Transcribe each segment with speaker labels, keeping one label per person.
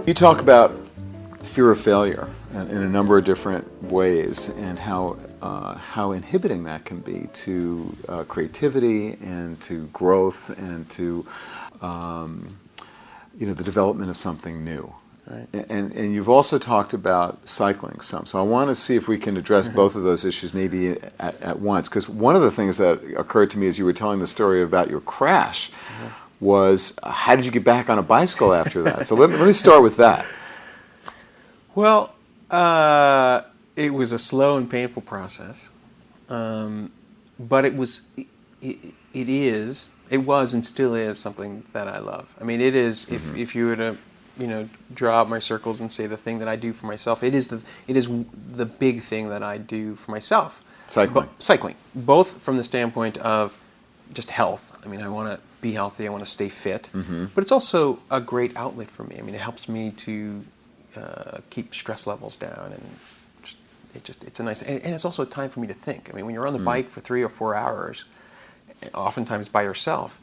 Speaker 1: You talk about fear of failure in a number of different ways, and how inhibiting that can be to creativity and to growth and to the development of something new.
Speaker 2: Right.
Speaker 1: And you've also talked about cycling some. So I want to see if we can address both of those issues maybe at once. Because one of the things that occurred to me as you were telling the story about your crash was, how did you get back on a bicycle after that? So let me start with that.
Speaker 2: Well, it was a slow and painful process, but it was and still is something that I love. I mean, it is. If you were to draw out my circles and say the thing that I do for myself, it is the big thing that I do for myself. Cycling, both from the standpoint of just health. I mean, I want to be healthy. I want to stay fit, but it's also a great outlet for me. I mean, it helps me to keep stress levels down, and it's a nice, and it's also a time for me to think. I mean, when you're on the bike for 3 or 4 hours, oftentimes by yourself,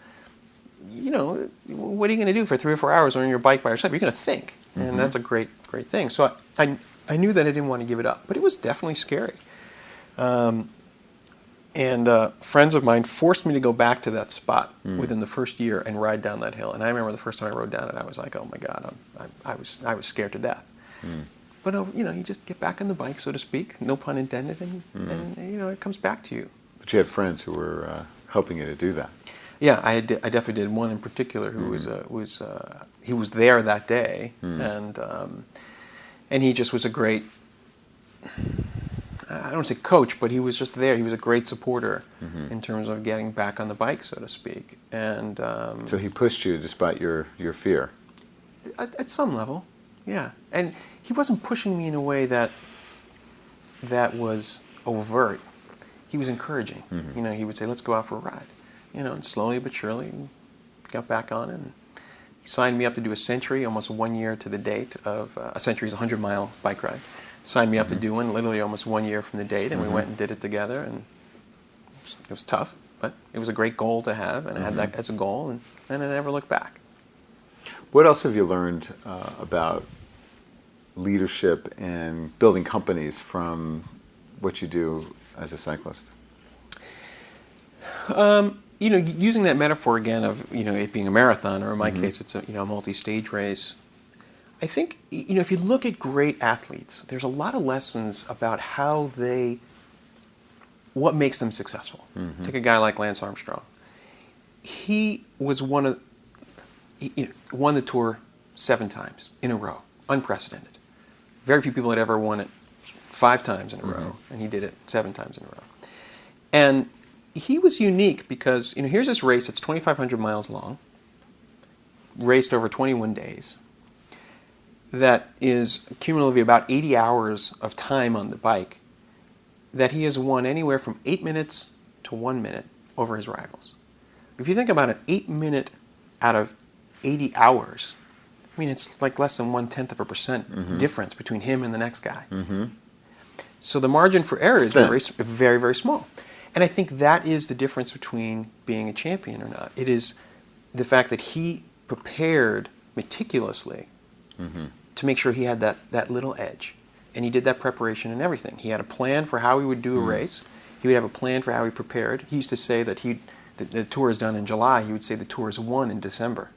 Speaker 2: what are you going to do for 3 or 4 hours on your bike by yourself? You're going to think, and that's a great thing. So I knew that I didn't want to give it up, but it was definitely scary. And friends of mine forced me to go back to that spot within the first year and ride down that hill. And I remember the first time I rode down it, I was like, "Oh my God!" I was scared to death. But you just get back on the bike, so to speak, no pun intended, and it comes back to you.
Speaker 1: But you had friends who were helping you to do that.
Speaker 2: Yeah, I definitely did. One in particular who he was there that day, and he just was a great. I don't want to say coach, but he was just there. He was a great supporter in terms of getting back on the bike, so to speak. And
Speaker 1: so he pushed you despite your fear.
Speaker 2: At some level, yeah. And he wasn't pushing me in a way that was overt. He was encouraging. He would say, "Let's go out for a ride." And slowly but surely, got back on it. And he signed me up to do a century, almost 1 year to the date of a century is a 100-mile bike ride. Signed me up to do one, literally almost 1 year from the date, and we went and did it together. And it was tough, but it was a great goal to have, and I had that as a goal, and I never looked back.
Speaker 1: What else have you learned about leadership and building companies from what you do as a cyclist?
Speaker 2: Using that metaphor again of it being a marathon, or in my case, it's a multi-stage race. I think if you look at great athletes, there's a lot of lessons about what makes them successful. Take a guy like Lance Armstrong. He was won the Tour 7 times in a row, unprecedented. Very few people had ever won it 5 times in a row, and he did it 7 times in a row. And he was unique because here's this race that's 2,500 miles long, raced over 21 days. That is cumulatively about 80 hours of time on the bike, that he has won anywhere from 8 minutes to 1 minute over his rivals. If you think about it, 8 minute out of 80 hours, I mean, it's like less than 0.1% difference between him and the next guy. So the margin for error is very, very small. And I think that is the difference between being a champion or not. It is the fact that he prepared meticulously to make sure he had that little edge. And he did that preparation and everything. He had a plan for how he would do a race. He would have a plan for how he prepared. He used to say that the tour is done in July. He would say the tour is won in December.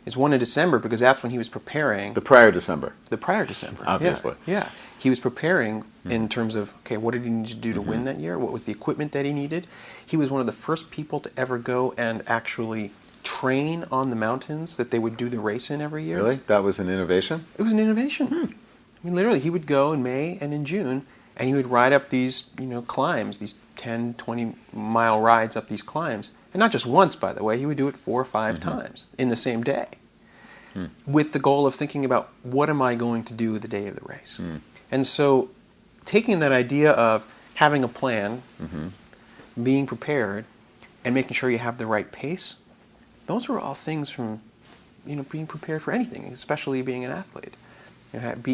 Speaker 2: It's won in December because that's when he was preparing.
Speaker 1: The prior December.
Speaker 2: The prior December.
Speaker 1: Obviously.
Speaker 2: Yeah. He was preparing in terms of, okay, what did he need to do to win that year? What was the equipment that he needed? He was one of the first people to ever go and actually train on the mountains that they would do the race in every year.
Speaker 1: Really? That was an innovation?
Speaker 2: It was an innovation. I mean, literally, he would go in May and in June, and he would ride up these, climbs, these 10, 20-mile rides up these climbs. And not just once, by the way. He would do it 4 or 5 times in the same day, with the goal of thinking about, what am I going to do the day of the race? And so taking that idea of having a plan, being prepared, and making sure you have the right pace, those are all things from being prepared for anything, especially being an athlete.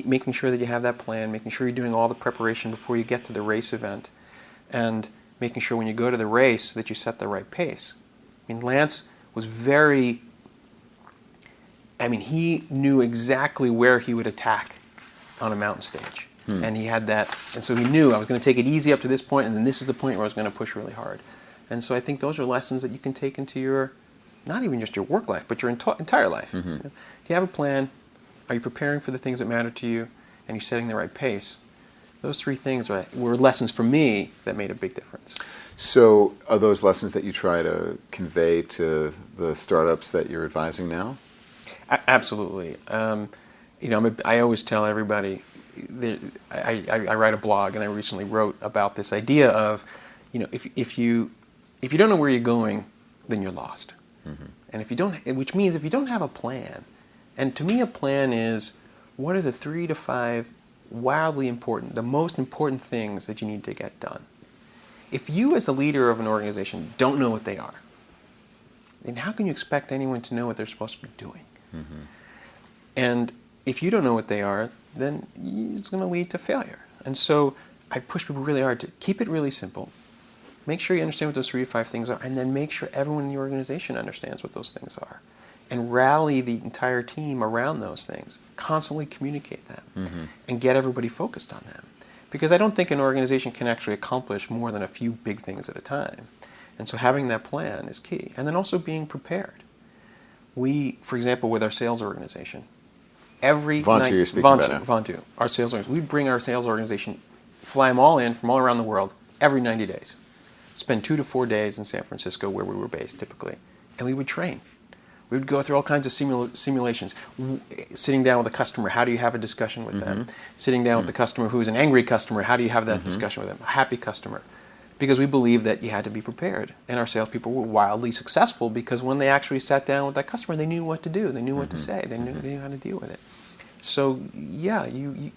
Speaker 2: Making sure that you have that plan, making sure you're doing all the preparation before you get to the race event, and making sure when you go to the race that you set the right pace. I mean, Lance was very I mean, he knew exactly where he would attack on a mountain stage. And he had that, and so he knew I was going to take it easy up to this point, and then this is the point where I was going to push really hard. And so I think those are lessons that you can take into your, not even just your work life, but your entire life. You know, do you have a plan? Are you preparing for the things that matter to you? And you're setting the right pace? Those three things were lessons for me that made a big difference.
Speaker 1: So are those lessons that you try to convey to the startups that you're advising now?
Speaker 2: Absolutely. You know, I always tell everybody, I write a blog, and I recently wrote about this idea of, you know, if you don't know where you're going, then you're lost. And if you don't, which means if you don't have a plan, and to me a plan is, what are the 3 to 5 wildly important, the most important things that you need to get done? If you as the leader of an organization don't know what they are, then how can you expect anyone to know what they're supposed to be doing? And if you don't know what they are, then it's going to lead to failure. And so I push people really hard to keep it really simple. Make sure you understand what those 3 to 5 things are, and then make sure everyone in the organization understands what those things are. And rally the entire team around those things. Constantly communicate them, and get everybody focused on them. Because I don't think an organization can actually accomplish more than a few big things at a time. And so having that plan is key. And then also being prepared. We, for example, with our sales organization, every night,
Speaker 1: you're speaking about now.
Speaker 2: Vontu, our sales organization, we bring our sales organization, fly them all in from all around the world every 90 days. Spend 2 to 4 days in San Francisco, where we were based typically, and we would train. We would go through all kinds of simulations. Sitting down with a customer, how do you have a discussion with them? Sitting down with the customer who's an angry customer, how do you have that discussion with them? A happy customer. Because we believed that you had to be prepared. And our salespeople were wildly successful because when they actually sat down with that customer, they knew what to do. They knew what to say. They knew how to deal with it. So yeah,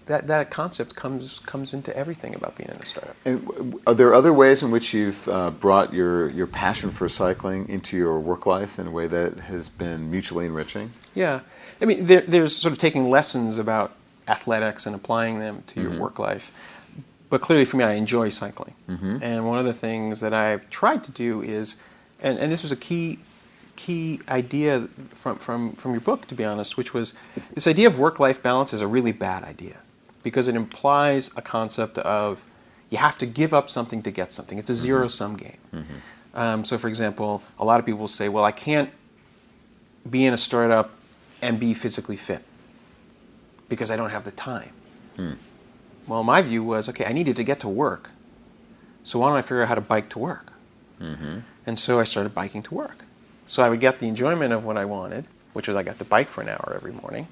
Speaker 2: that concept comes into everything about being in a startup.
Speaker 1: And are there other ways in which you've brought your passion for cycling into your work life in a way that has been mutually enriching?
Speaker 2: Yeah, I mean, there's sort of taking lessons about athletics and applying them to your work life. But clearly for me, I enjoy cycling. And one of the things that I've tried to do is, and this was a key idea from your book, to be honest, which was this idea of work-life balance is a really bad idea because it implies a concept of you have to give up something to get something. It's a zero-sum game. So for example, a lot of people will say, well, I can't be in a startup and be physically fit because I don't have the time. Well, my view was, okay, I needed to get to work, so why don't I figure out how to bike to work? And so I started biking to work. So I would get the enjoyment of what I wanted, which was I got to bike for an hour every morning.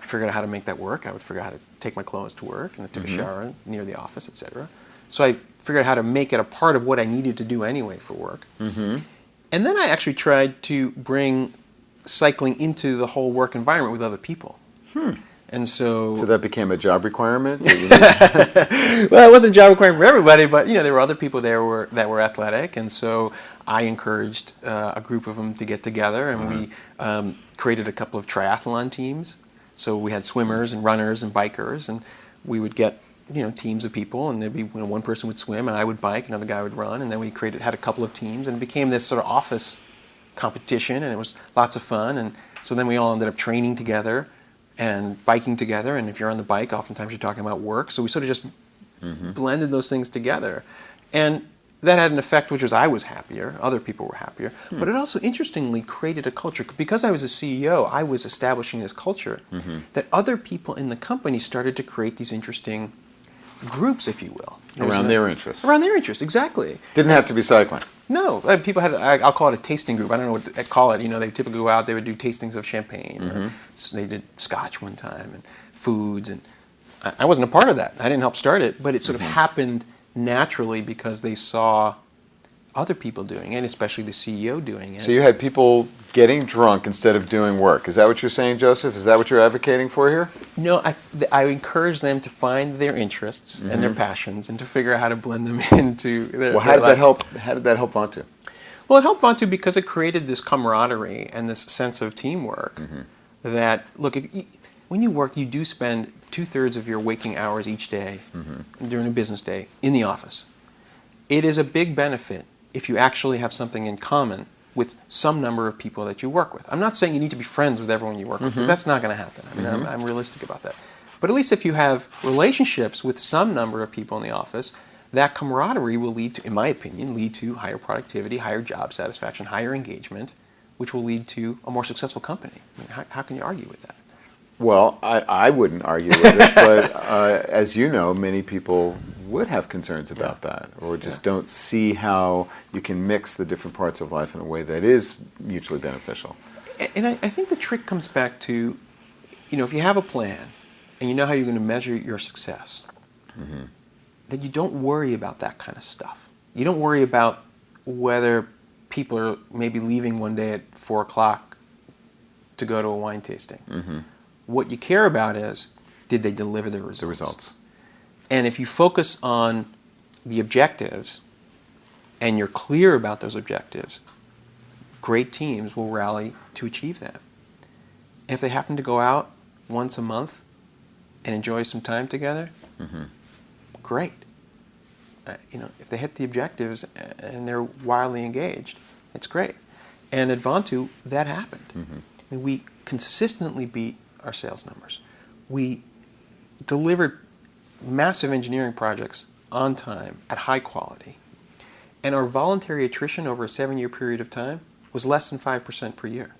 Speaker 2: I figured out how to make that work. I would figure out how to take my clothes to work, and I took a shower near the office, etc. So I figured out how to make it a part of what I needed to do anyway for work. And then I actually tried to bring cycling into the whole work environment with other people. And so
Speaker 1: that became a job requirement?
Speaker 2: Well, it wasn't a job requirement for everybody, but there were other people there that were athletic, and so I encouraged a group of them to get together, and we created a couple of triathlon teams. So we had swimmers and runners and bikers, and we would get teams of people, and there'd be one person would swim, and I would bike, another guy would run, and then we had a couple of teams, and it became this sort of office competition, and it was lots of fun, and so then we all ended up training together and biking together, and if you're on the bike, oftentimes you're talking about work, so we sort of just blended those things together. And that had an effect, which was I was happier, other people were happier, but it also interestingly created a culture. Because I was a CEO, I was establishing this culture that other people in the company started to create these interesting groups, if you will.
Speaker 1: Around their interests. Around
Speaker 2: Around their interests, exactly.
Speaker 1: Didn't have to be cycling.
Speaker 2: No, people had, I'll call it a tasting group. I don't know what I call it. They typically go out, they would do tastings of champagne. So they did scotch one time and foods. And I wasn't a part of that. I didn't help start it, but it sort of happened naturally because they saw other people doing it, especially the CEO doing it.
Speaker 1: So you had people getting drunk instead of doing work. Is that what you're saying, Joseph? Is that what you're advocating for here?
Speaker 2: No, I encourage them to find their interests and their passions and to figure out how to blend them into their
Speaker 1: Well, how did that help? How did that help Vontu?
Speaker 2: Well, it helped Vontu because it created this camaraderie and this sense of teamwork that, look, when you work, you do spend 2/3 of your waking hours each day during a business day in the office. It is a big benefit if you actually have something in common with some number of people that you work with. I'm not saying you need to be friends with everyone you work with, because that's not going to happen. I mean, I'm realistic about that. But at least if you have relationships with some number of people in the office, that camaraderie will lead to, in my opinion, lead to higher productivity, higher job satisfaction, higher engagement, which will lead to a more successful company. I mean, how can you argue with that?
Speaker 1: Well, I wouldn't argue with it, but as you know, many people would have concerns about that, or just don't see how you can mix the different parts of life in a way that is mutually beneficial.
Speaker 2: And I think the trick comes back to, if you have a plan and you know how you're going to measure your success, then you don't worry about that kind of stuff. You don't worry about whether people are maybe leaving one day at 4 o'clock to go to a wine tasting. What you care about is, did they deliver the results?
Speaker 1: The results.
Speaker 2: And if you focus on the objectives and you're clear about those objectives, great teams will rally to achieve them. And if they happen to go out once a month and enjoy some time together, great. If they hit the objectives and they're wildly engaged, it's great. And at Vontu, that happened. I mean, we consistently beat our sales numbers. We delivered massive engineering projects on time at high quality. And our voluntary attrition over a 7-year period of time was less than 5% per year.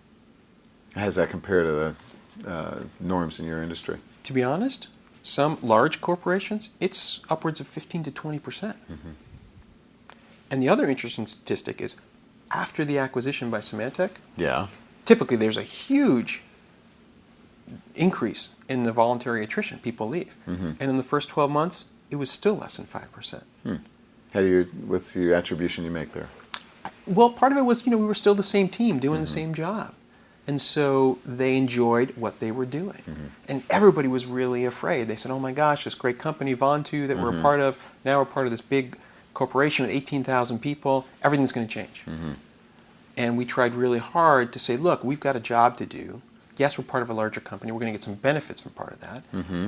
Speaker 1: How does that compare to the norms in your industry?
Speaker 2: To be honest, some large corporations, it's upwards of 15 to 20%. And the other interesting statistic is, after the acquisition by Symantec, typically there's a huge increase in the voluntary attrition. People leave. And in the first 12 months, it was still less than 5%.
Speaker 1: What's the attribution you make there?
Speaker 2: Well, part of it was, we were still the same team doing the same job. And so they enjoyed what they were doing. And everybody was really afraid. They said, oh my gosh, this great company, Vontu, that we're a part of, now we're part of this big corporation with 18,000 people, everything's going to change. And we tried really hard to say, look, we've got a job to do. Yes, we're part of a larger company. We're going to get some benefits from part of that.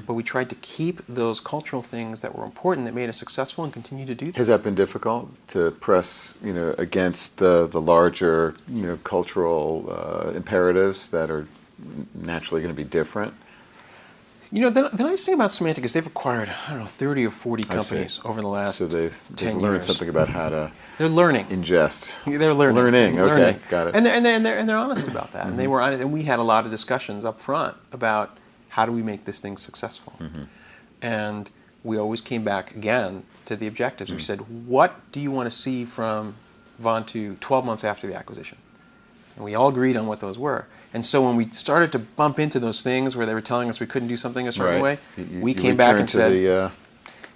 Speaker 2: But we tried to keep those cultural things that were important, that made us successful, and continue to do that.
Speaker 1: Has that been difficult to press, against the larger, cultural imperatives that are naturally going to be different?
Speaker 2: The nice thing about Symantec is they've acquired, 30 or 40 companies over the last 10 years.
Speaker 1: So they've learned something about how to
Speaker 2: They're learning.
Speaker 1: ingest.
Speaker 2: They're learning.
Speaker 1: Okay, got it.
Speaker 2: And they're honest about that. And they were honest, and we had a lot of discussions up front about how do we make this thing successful. And we always came back again to the objectives. We said, what do you want to see from Vontu 12 months after the acquisition? And we all agreed on what those were. And so when we started to bump into those things where they were telling us we couldn't do something a certain way, we came back and said, do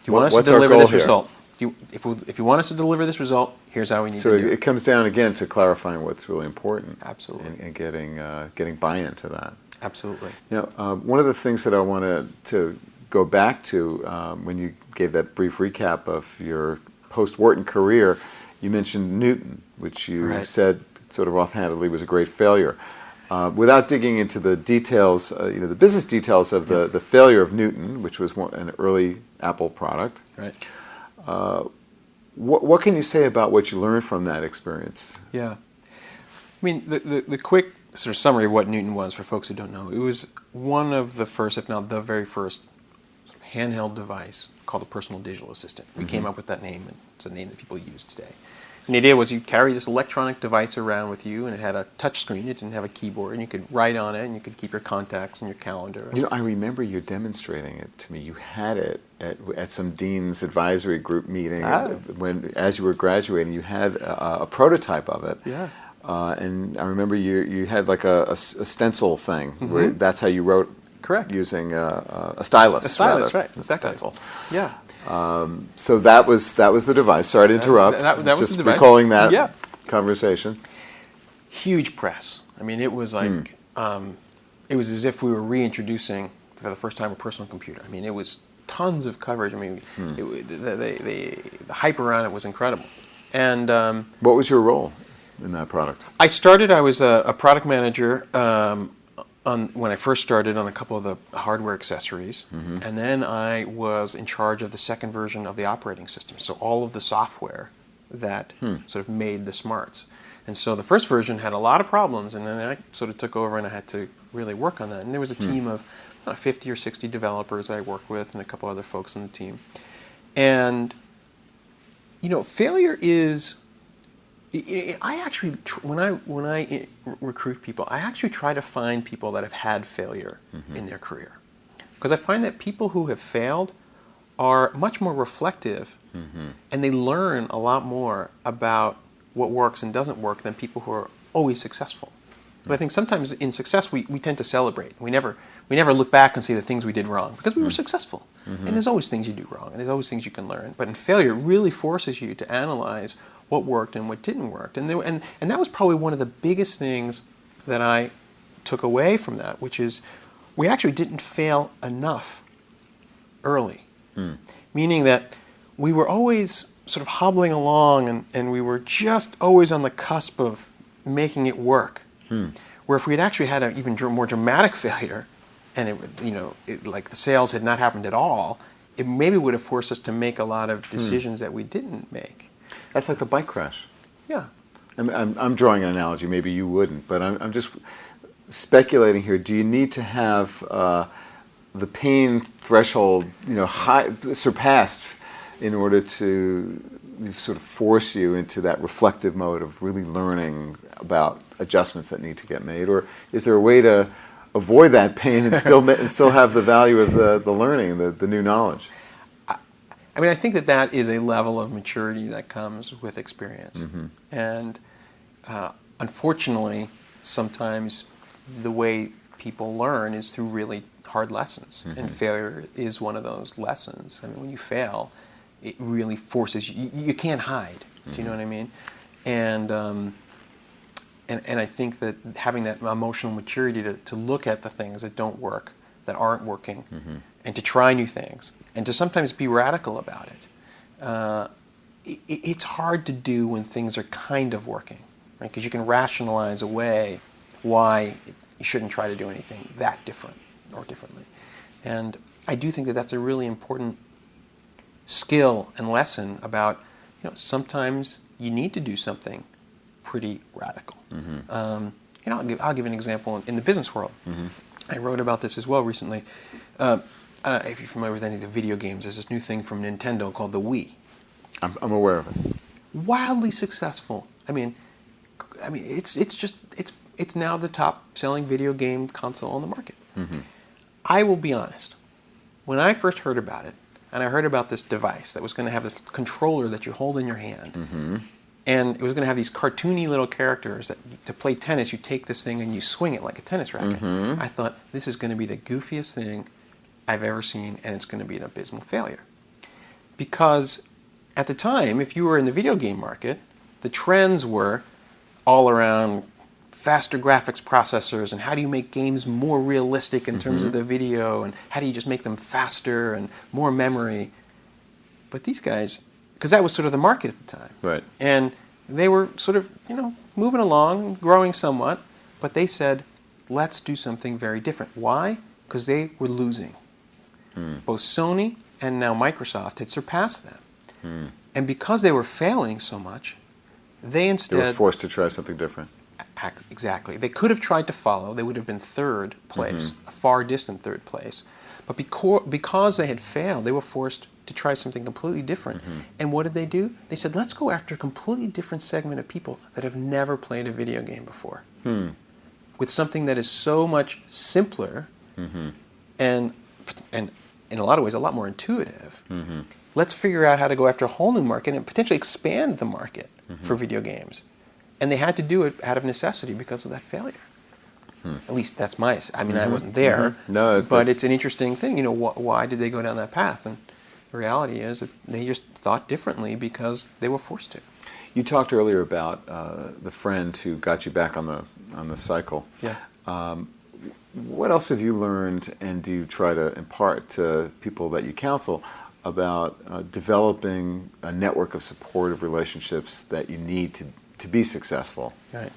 Speaker 2: you want us to deliver this result? If you want us to deliver this result, here's how we need to do it.
Speaker 1: So it comes down again to clarifying what's really important.
Speaker 2: Absolutely.
Speaker 1: And getting buy-in to that.
Speaker 2: Absolutely.
Speaker 1: One of the things that I wanted to go back to when you gave that brief recap of your post-Wharton career, you mentioned Newton, which you said sort of offhandedly was a great failure. Without digging into the details, the business details of the failure of Newton, which was an early Apple product. What can you say about what you learned from that experience?
Speaker 2: Yeah. I mean, the quick sort of summary of what Newton was for folks who don't know, it was one of the first, if not the very first, handheld device called a personal digital assistant. We came up with that name, and it's a name that people use today. And the idea was you carry this electronic device around with you, and it had a touch screen. It didn't have a keyboard, and you could write on it, and you could keep your contacts and your calendar.
Speaker 1: I remember you demonstrating it to me. You had it at some dean's advisory group meeting as you were graduating. You had a prototype of it. And I remember you had like a stencil thing where that's how you wrote.
Speaker 2: Correct.
Speaker 1: Using a stylus.
Speaker 2: A stylus, right?
Speaker 1: Exactly.
Speaker 2: Stencil. Yeah.
Speaker 1: So that was the device. Sorry to interrupt.
Speaker 2: That was
Speaker 1: just
Speaker 2: the device.
Speaker 1: Recalling that conversation.
Speaker 2: Huge press. I mean, it was like it was as if we were reintroducing for the first time a personal computer. I mean, it was tons of coverage. I mean, the hype around it was incredible. And
Speaker 1: what was your role in that product?
Speaker 2: I was a product manager. When I first started on a couple of the hardware accessories, and then I was in charge of the second version of the operating system, so all of the software that sort of made the smarts. And so the first version had a lot of problems, and then I sort of took over and I had to really work on that. And there was a team of 50 or 60 developers I worked with and a couple other folks on the team. And, failure is, I actually, when I recruit people, I actually try to find people that have had failure in their career. Because I find that people who have failed are much more reflective, and they learn a lot more about what works and doesn't work than people who are always successful. But I think sometimes in success we tend to celebrate. We never look back and see the things we did wrong because we were successful. And there's always things you do wrong, and there's always things you can learn. But in failure, it really forces you to analyze what worked and what didn't work. And that was probably one of the biggest things that I took away from that, which is we actually didn't fail enough early. Meaning that we were always sort of hobbling along, and we were just always on the cusp of making it work. Where if we had actually had an even more dramatic failure, and like the sales had not happened at all, it maybe would have forced us to make a lot of decisions that we didn't make.
Speaker 1: That's like the bike crash.
Speaker 2: Yeah.
Speaker 1: I'm drawing an analogy. Maybe you wouldn't, but I'm just speculating here. Do you need to have the pain threshold, surpassed in order to sort of force you into that reflective mode of really learning about adjustments that need to get made, or is there a way to avoid that pain and still have the value of the learning, the new knowledge?
Speaker 2: I think that is a level of maturity that comes with experience, and unfortunately, sometimes the way people learn is through really hard lessons, and failure is one of those lessons. When you fail, it really forces you. You can't hide. Do you know what I mean? And I think that having that emotional maturity to look at the things that don't work, that aren't working, and to try new things, and to sometimes be radical about it. It's hard to do when things are kind of working, right? Because you can rationalize away why you shouldn't try to do anything that different or differently. And I do think that that's a really important skill and lesson about, sometimes you need to do something pretty radical. I'll give an example in the business world. I wrote about this as well recently. I don't know if you're familiar with any of the video games. There's this new thing from Nintendo called the Wii.
Speaker 1: I'm aware of it.
Speaker 2: Wildly successful. It's now the top selling video game console on the market. I will be honest. When I first heard about it, and I heard about this device that was going to have this controller that you hold in your hand, and it was going to have these cartoony little characters that to play tennis, you take this thing and you swing it like a tennis racket. I thought, this is going to be the goofiest thing I've ever seen, and it's going to be an abysmal failure. Because at the time, if you were in the video game market, the trends were all around faster graphics processors, and how do you make games more realistic in terms of the video, and how do you just make them faster and more memory. But these guys, because that was sort of the market at the time.
Speaker 1: Right.
Speaker 2: And they were sort of, moving along, growing somewhat, but they said, let's do something very different. Why? Because they were losing. Both Sony and now Microsoft had surpassed them. And because they were failing so much, they instead...
Speaker 1: They were forced to try something different.
Speaker 2: Exactly. They could have tried to follow. They would have been third place, a far distant third place. But because they had failed, they were forced to try something completely different. And what did they do? They said, let's go after a completely different segment of people that have never played a video game before. With something that is so much simpler and in a lot of ways a lot more intuitive. Let's figure out how to go after a whole new market and potentially expand the market for video games. And they had to do it out of necessity because of that failure. At least that's I wasn't there.
Speaker 1: No,
Speaker 2: but it's an interesting thing. Why did they go down that path? And the reality is that they just thought differently because they were forced to.
Speaker 1: You talked earlier about the friend who got you back on the cycle.
Speaker 2: Yeah.
Speaker 1: What else have you learned, and do you try to impart to people that you counsel about developing a network of supportive relationships that you need to be successful?
Speaker 2: Right.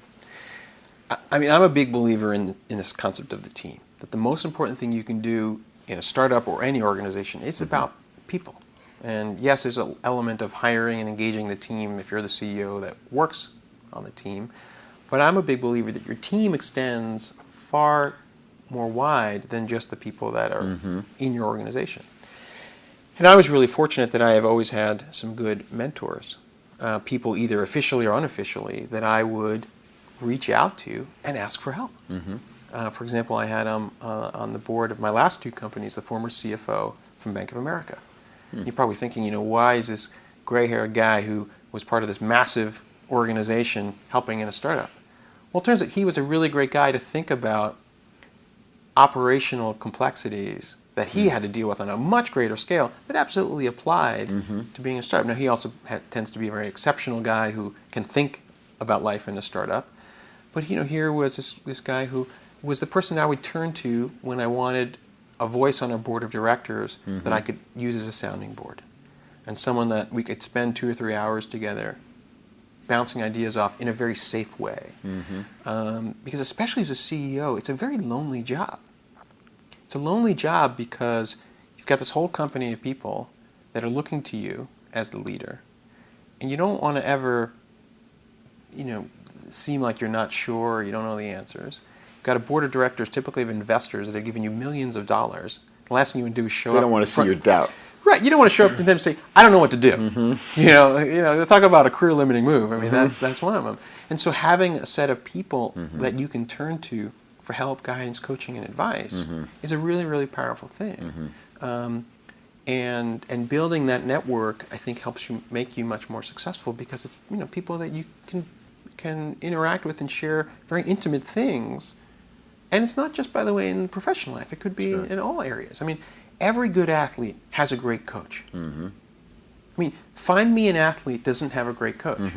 Speaker 2: I'm a big believer in this concept of the team. That the most important thing you can do in a startup or any organization is about people. And yes, there's an element of hiring and engaging the team if you're the CEO that works on the team. But I'm a big believer that your team extends far more wide than just the people that are in your organization. And I was really fortunate that I have always had some good mentors, people either officially or unofficially, that I would reach out to and ask for help. For example, I had on the board of my last two companies the former CFO from Bank of America. You're probably thinking, why is this gray-haired guy who was part of this massive organization helping in a startup? Well, it turns out he was a really great guy to think about operational complexities that he had to deal with on a much greater scale that absolutely applied to being a startup. Now, he also tends to be a very exceptional guy who can think about life in a startup. But here was this guy who was the person I would turn to when I wanted a voice on our board of directors that I could use as a sounding board, and someone that we could spend 2 or 3 hours together bouncing ideas off in a very safe way. Because especially as a CEO, it's a very lonely job. It's a lonely job because you've got this whole company of people that are looking to you as the leader, and you don't want to ever, seem like you're not sure or you don't know the answers. You've got a board of directors, typically of investors, that are giving you millions of dollars. The last thing you would do is show up.
Speaker 1: They don't want to see your doubt.
Speaker 2: Right, you don't want to show up to them and say, "I don't know what to do." They talk about a career-limiting move. I mean, that's one of them. And so, having a set of people that you can turn to for help, guidance, coaching, and advice is a really, really powerful thing. And building that network, I think, helps you make you much more successful because it's people that you can interact with and share very intimate things. And it's not just, by the way, in professional life. It could be in all areas. I mean, every good athlete has a great coach. I mean, find me an athlete that doesn't have a great coach.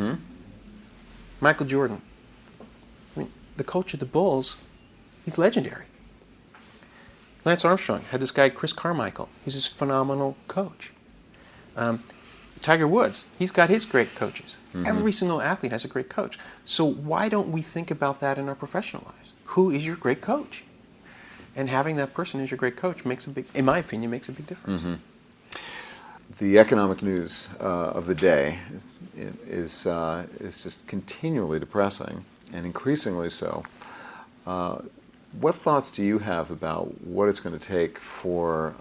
Speaker 2: Michael Jordan. I mean, the coach of the Bulls, he's legendary. Lance Armstrong had this guy, Chris Carmichael. He's this phenomenal coach. Tiger Woods, he's got his great coaches. Every single athlete has a great coach. So why don't we think about that in our professional lives? Who is your great coach? And having that person as your great coach in my opinion, makes a big difference.
Speaker 1: The economic news of the day is just continually depressing, and increasingly so. What thoughts do you have about what it's going to take for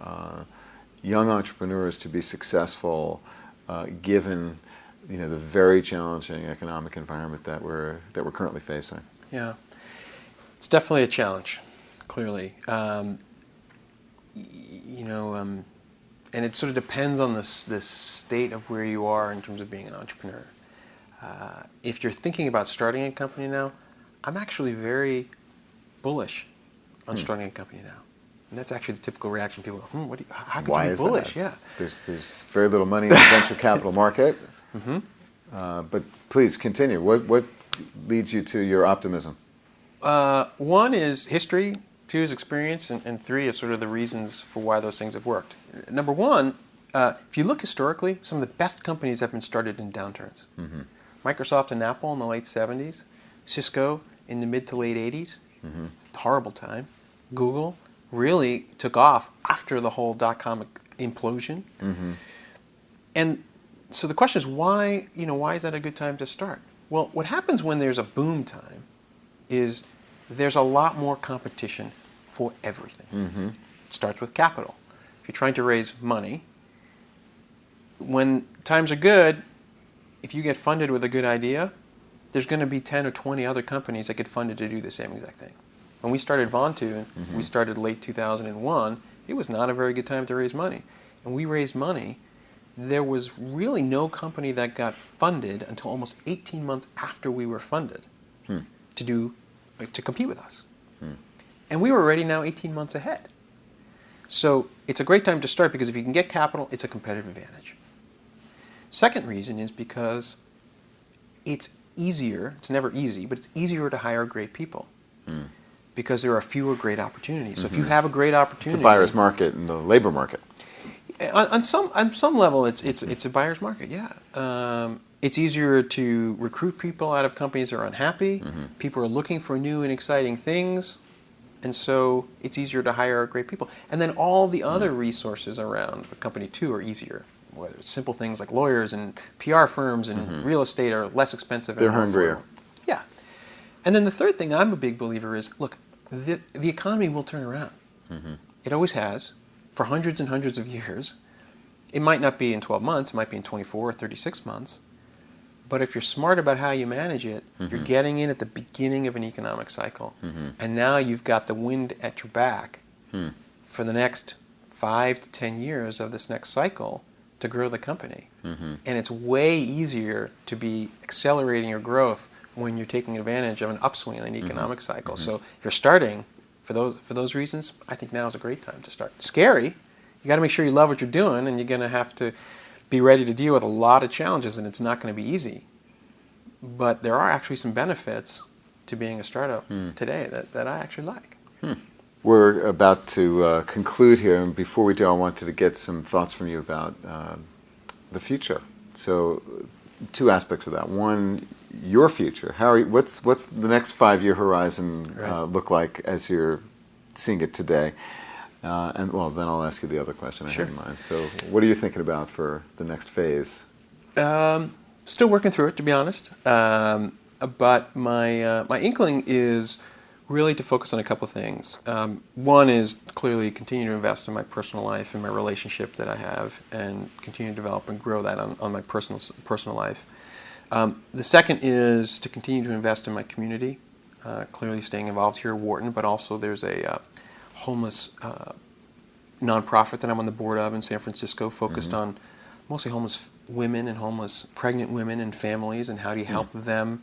Speaker 1: young entrepreneurs to be successful, given the very challenging economic environment that we're currently facing?
Speaker 2: Yeah, it's definitely a challenge, clearly. And it sort of depends on this state of where you are in terms of being an entrepreneur. If you're thinking about starting a company now, I'm actually very bullish on starting a company now. And that's actually the typical reaction. People go, how could you be bullish?
Speaker 1: That? Yeah. There's very little money in the venture capital market. But please continue. What leads you to your optimism?
Speaker 2: One is history, two is experience, and three is sort of the reasons for why those things have worked. Number one, if you look historically, some of the best companies have been started in downturns. Microsoft and Apple in the late 70s, Cisco in the mid to late 80s, horrible time. Google really took off after the whole dot-com implosion. And so the question is, why is that a good time to start? Well, what happens when there's a boom time is there's a lot more competition for everything. It starts with capital. If you're trying to raise money, when times are good, if you get funded with a good idea, there's going to be 10 or 20 other companies that get funded to do the same exact thing. When we started Vontu, we started late 2001, it was not a very good time to raise money. And we raised money. There was really no company that got funded until almost 18 months after we were funded to compete with us. And we were ready now 18 months ahead. So it's a great time to start because if you can get capital, it's a competitive advantage. Second reason is because it's easier, it's never easy, but it's easier to hire great people because there are fewer great opportunities. So if you have a great opportunity...
Speaker 1: It's a buyer's market in the labor market.
Speaker 2: On some level, it's a buyer's market, yeah. It's easier to recruit people out of companies that are unhappy. People are looking for new and exciting things. And so it's easier to hire great people. And then all the other resources around a company, too, are easier. Whether it's simple things like lawyers and PR firms and real estate are less expensive.
Speaker 1: They're hungrier.
Speaker 2: And then the third thing I'm a big believer is, look, the economy will turn around. It always has, for hundreds and hundreds of years. It might not be in 12 months, it might be in 24 or 36 months. But if you're smart about how you manage it, you're getting in at the beginning of an economic cycle. And now you've got the wind at your back for the next 5 to 10 years of this next cycle to grow the company. And it's way easier to be accelerating your growth when you're taking advantage of an upswing in the economic cycle. So if you're starting for those reasons, I think now is a great time to start. Scary. You got to make sure you love what you're doing, and you're going to have to be ready to deal with a lot of challenges, and it's not going to be easy. But there are actually some benefits to being a startup today that I actually like.
Speaker 1: We're about to conclude here, and before we do, I wanted to get some thoughts from you about the future. So, two aspects of that. One, your future. What's the next 5-year horizon look like as you're seeing it today? And well, then I'll ask you the other question I had in mind. So, what are you thinking about for the next phase?
Speaker 2: Still working through it, to be honest. But my inkling is really to focus on a couple things. One is clearly continue to invest in my personal life and my relationship that I have, and continue to develop and grow that on my personal life. The second is to continue to invest in my community. Clearly staying involved here at Wharton, but also there's a homeless nonprofit that I'm on the board of in San Francisco, focused on mostly homeless women and homeless pregnant women and families, and how do you help them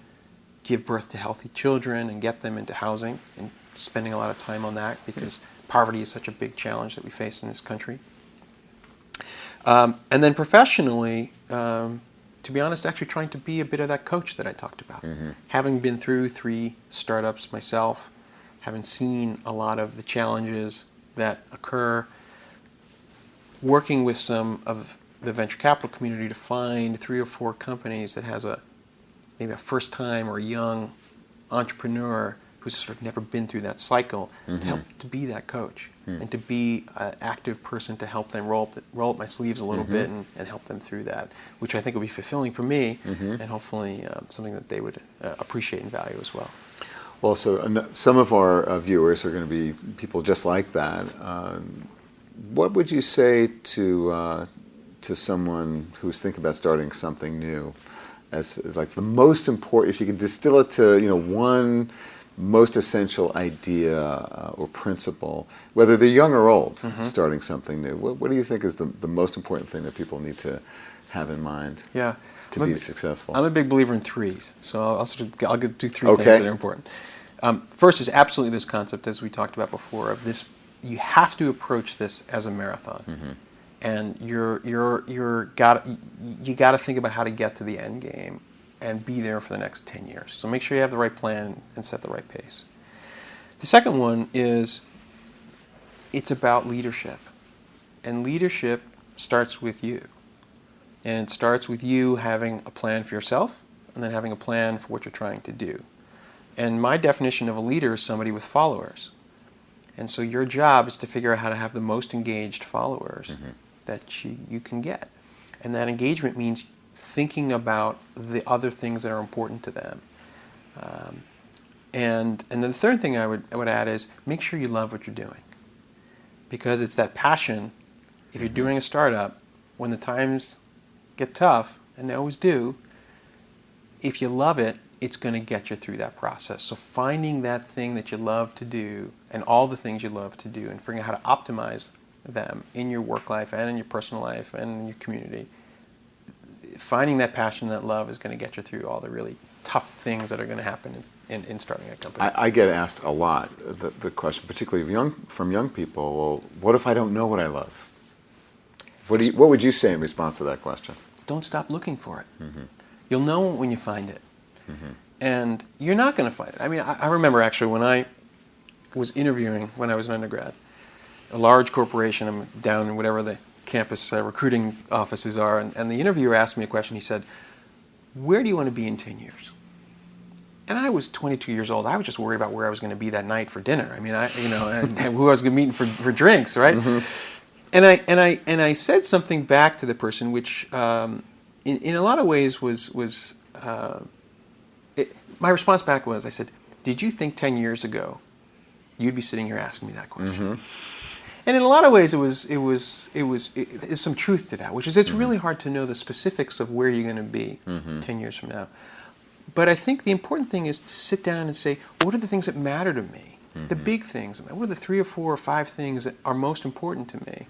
Speaker 2: give birth to healthy children and get them into housing, and spending a lot of time on that because poverty is such a big challenge that we face in this country. And then professionally, to be honest, actually trying to be a bit of that coach that I talked about. Having been through 3 startups myself, having seen a lot of the challenges that occur, working with some of the venture capital community to find 3 or 4 companies that has maybe a first time or a young entrepreneur who's sort of never been through that cycle, to help to be that coach and to be an active person to help them roll up my sleeves a little bit and help them through that, which I think will be fulfilling for me and hopefully something that they would appreciate and value as well.
Speaker 1: Well, so some of our viewers are going to be people just like that. What would you say to someone who's thinking about starting something new, as like the most important? If you could distill it to one most essential idea or principle, whether they're young or old, starting something new. What do you think is the most important thing that people need to have in mind? To be successful?
Speaker 2: I'm a big believer in 3s, so I'll do 3 things that are important. First is absolutely this concept, as we talked about before, of this. You have to approach this as a marathon, and you got to think about how to get to the end game and be there for the next 10 years. So make sure you have the right plan and set the right pace. The second one is it's about leadership, and leadership starts with you. And it starts with you having a plan for yourself and then having a plan for what you're trying to do. And my definition of a leader is somebody with followers. And so your job is to figure out how to have the most engaged followers that you can get. And that engagement means thinking about the other things that are important to them. And then the third thing I would add is make sure you love what you're doing. Because it's that passion. If you're doing a startup, when the times get tough, and they always do, if you love it, it's going to get you through that process. So finding that thing that you love to do, and all the things you love to do, and figuring out how to optimize them in your work life and in your personal life and in your community, finding that passion, that love is going to get you through all the really tough things that are going to happen in starting a company.
Speaker 1: I get asked a lot the question, particularly from young people, well, what if I don't know what I love? What would you say in response to that question?
Speaker 2: Don't stop looking for it. You'll know when you find it. And you're not going to find it. I mean, I remember actually when I was interviewing when I was an undergrad, a large corporation, I'm down in whatever the campus recruiting offices are, and the interviewer asked me a question. He said, "Where do you want to be in 10 years?" And I was 22 years old. I was just worried about where I was going to be that night for dinner. I mean, and who I was going to meet for drinks, right? And I said something back to the person, which in a lot of ways was my response back was, I said, did you think 10 years ago you'd be sitting here asking me that question? And in a lot of ways, there's some truth to that, which is it's really hard to know the specifics of where you're going to be 10 years from now. But I think the important thing is to sit down and say, what are the things that matter to me? The big things. What are the 3 or 4 or 5 things that are most important to me?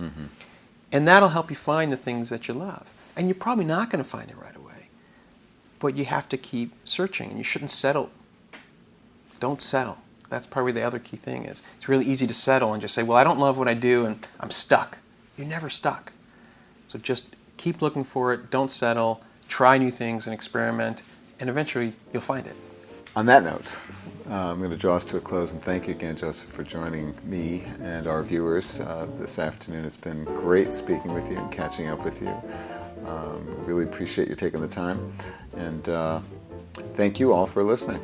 Speaker 2: And that'll help you find the things that you love. And you're probably not going to find it right away. But you have to keep searching, and you shouldn't settle. Don't settle. That's probably the other key thing is it's really easy to settle and just say, well, I don't love what I do and I'm stuck. You're never stuck. So just keep looking for it. Don't settle. Try new things and experiment. And eventually you'll find it.
Speaker 1: On that note, I'm going to draw us to a close and thank you again, Joseph, for joining me and our viewers this afternoon. It's been great speaking with you and catching up with you. Really appreciate you taking the time. And thank you all for listening.